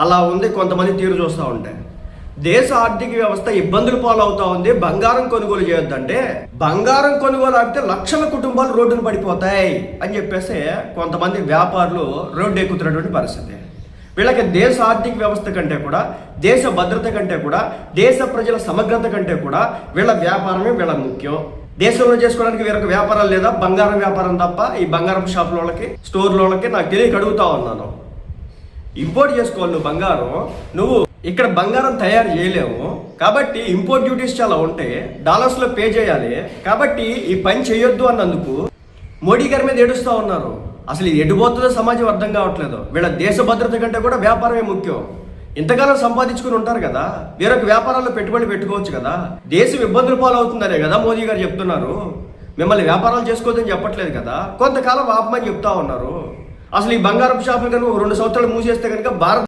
అలా ఉంది కొంతమంది తీరు చూస్తూ ఉంటే. దేశ ఆర్థిక వ్యవస్థ ఇబ్బందులు పాలవుతా ఉంది. బంగారం కొనుగోలు చేయొద్దంటే బంగారం కొనుగోలు ఆగితే లక్షల కుటుంబాలు రోడ్డును పడిపోతాయి అని చెప్పేసి కొంతమంది వ్యాపారులు రోడ్డు ఎక్కుతున్నటువంటి పరిస్థితి. వీళ్ళకి దేశ ఆర్థిక వ్యవస్థ కంటే కూడా, దేశ భద్రత కంటే కూడా, దేశ ప్రజల సమగ్రత కంటే కూడా వీళ్ళ వ్యాపారమే వీళ్ళ ముఖ్యం. దేశంలో చేసుకోవడానికి వేరొక వ్యాపారాలు లేదా, బంగారం వ్యాపారం తప్ప ఈ బంగారం షాపుల వాళ్ళకి, స్టోర్ల వాళ్ళకి నాకు తెలియక అడుగుతా ఉన్నాను. ఇంపోర్ట్ చేసుకోవాలి నువ్వు బంగారం, నువ్వు ఇక్కడ బంగారం తయారు చేయలేము కాబట్టి ఇంపోర్ట్ డ్యూటీస్ చాలా ఉంటాయి, డాలర్స్లో పే చేయాలి కాబట్టి ఈ పని చేయొద్దు అన్నందుకు మోడీ గారి మీద ఏడుస్తూ ఉన్నారు. అసలు ఇది ఎటుపోతుందో సమాజం అర్థం కావట్లేదు. వీళ్ళ దేశ భద్రత కంటే కూడా వ్యాపారమే ముఖ్యం. ఇంతకాలం సంపాదించుకుని ఉంటారు కదా, వేరొక వ్యాపారాల్లో పెట్టుబడి పెట్టుకోవచ్చు కదా. దేశం ఇబ్బందులు పాలవుతుందనే కదా మోదీ గారు చెప్తున్నారు. మిమ్మల్ని వ్యాపారాలు చేసుకోవద్దని చెప్పట్లేదు కదా, కొంతకాలం ఆపమని చెప్తా ఉన్నారు. అసలు ఈ బంగారం షాపులు కనుక 2 సంవత్సరాలు మూసేస్తే కనుక భారత్